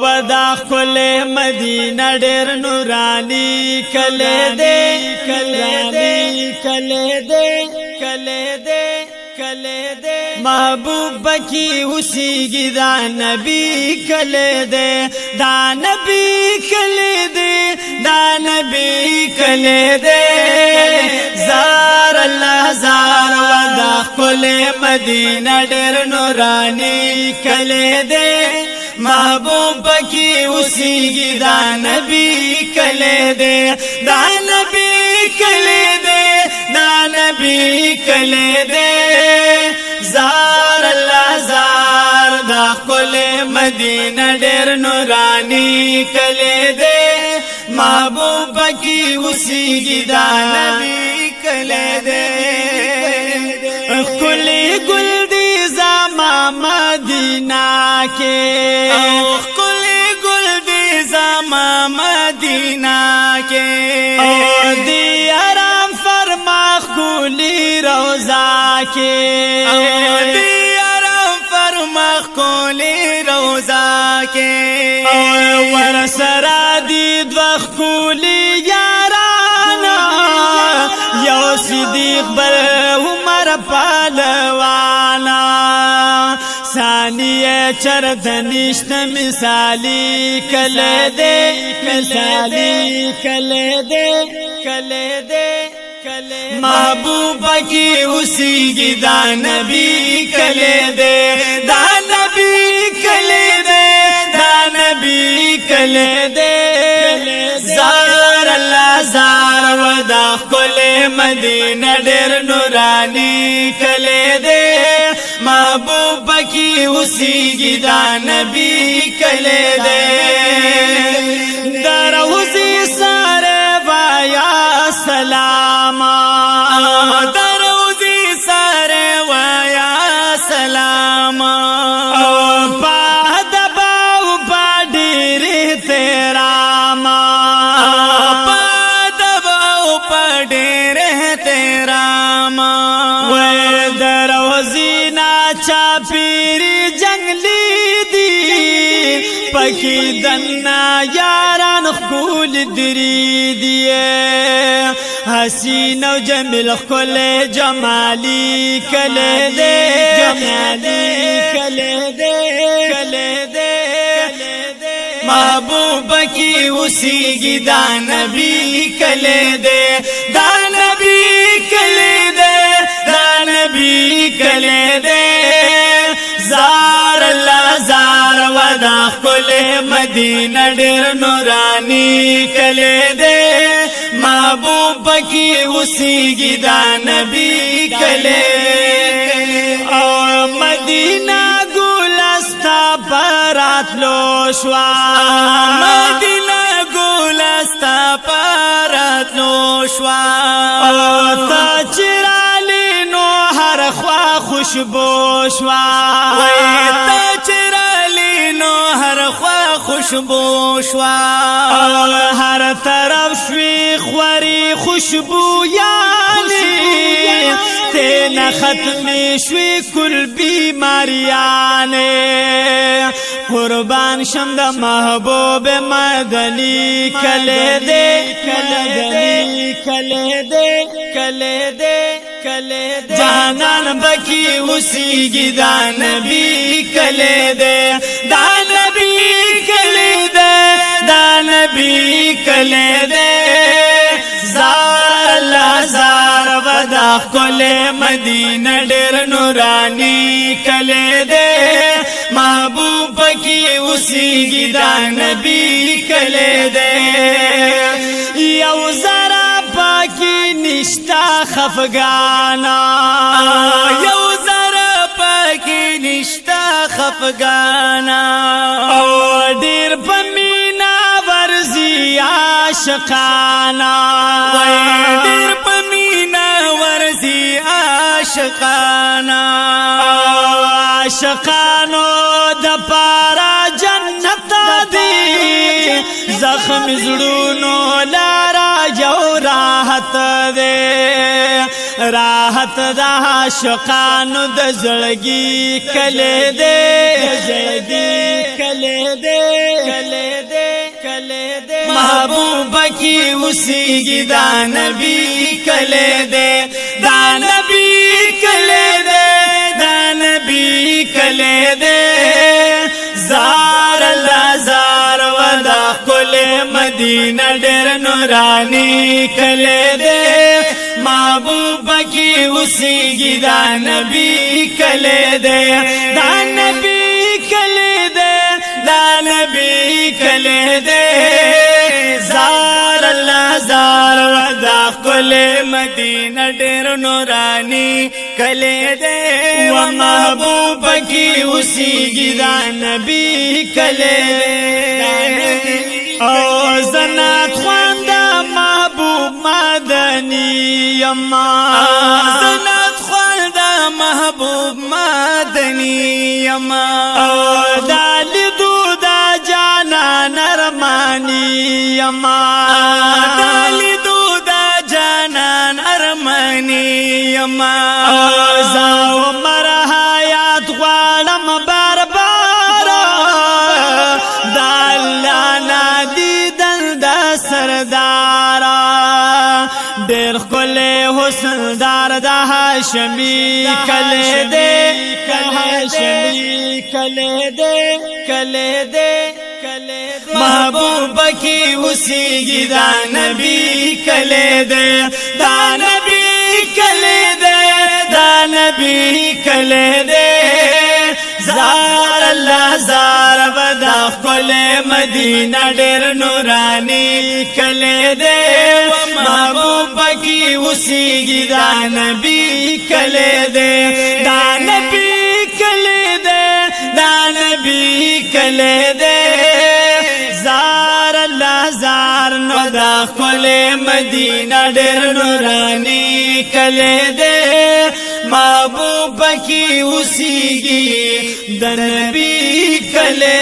ودا خل مدینہ ډېر نورانی کله دے محبوب بکی اسی دا نبی کله دے دا نبی کله دے زار اللہ زار ودا خل مدینہ ډېر نورانی کله دے محبوب بکی اسی دا نبی کله دے دا نبی کله دے زار اللہ زار دا خل مدینہ ډېر نورانی کله دے محبوب بکی اسی دا نبی کله دے کلی گل دی زما مدینہ کے کلی گل دی زما مدینہ کے دی آرام فرما کلی روزہ کے دی آرام فرما کلی روزہ کے ورسرا دی دوخ کلی یارانا یو صدیق بل عمر پالوانا ثانیه چرت نشت مثالی کله دے محبوب کی اسی دا نبی کله دے دا نبی کله دے زار اللہ زار ودا خل مدینہ ډېر نورانی کله دے محبوب کی اسی دا نبی کله دے دروزی سارے وایا سلاما دروزی سارے وایا سلاما چاپیری جنگلی دی پکی دنا یاران خول دری دیے حسین و جمیل خل جمالی کله دے محبوب کی اسی دا نبی کله دے دا نبی کله دے زار اللہ زار ودا خل مدینہ ډېر نورانی کله دے محبوب کی اسی دا نبی کله او مدینہ گلستا پرات لو شوا مدینہ گلستا پرات لو شوا تا چرالی نو ہر خوا خوشبو شوا تا چرالی نو ہر خوا خوشبو شوا ہر طرف شوی خوری خوشبو یعنی تینا ختمی شوی کل بیماریانے قربان شمد محبوب مدنی کله دے جانان بکی اسی دا نبی کله دے دا نبی کله دے زار اللہ زار ودا خل مدینہ ډېر نورانی کله دے محبوب کی اسی دا نبی کله دے یو ذرا پاکی نشتا خفگانا یو ذرا پاکی نشتا خفگانا او ډېر پمینا ورزی عاشقانا ډېر پمینا ورزی عاشقانا عاشقانو د پارا جنت دی زخم زړونو لارا یو راحت دے راحت دا عاشقانو د زړګي کله دے کلے دے محبوب کی اوسیږي دا نبی کلے دے دا نبی کلے دے دا نبی کلے دے زار اللہ زار ودا کل مدینہ ډېر نورانی کلے دے محبوب کی اوسیږي دا نبی کلے دے دا نبی کلے دے دا نبی کلے دے زار اللہ زار ودا کل مدینہ ډېر نورانی کلے دے و محبوب کی اوسیږي دا نبی کلے دے او زنات خواندا محبوب مدنی یما زنات خواندا محبوب مدنی یما او دالی دودا جانا نرمانی یما دالی دودا جانا نرمانی یما زاو مرحایات غوالم باربارا دالانا دیدن دا سردارا دیر خل حسن دار دا ہاشمی کلے دے ہاشمی کلے دے کلے دے محبوب کی اوسیږي دا نبی کلے دے دا نبی کلے دے دا نبی کلے دے زار اللہ زار ودا کل مدینہ ډېر نورانی کلے دے محبوب کی اوسیږي دا نبی کلے دے دا نبی کلے دے دا نبی کلے دے زار اللہ زار نو دا کل مدینہ ډېر نورانی کلے دے محبوب کی اوسیږي دا نبی کلے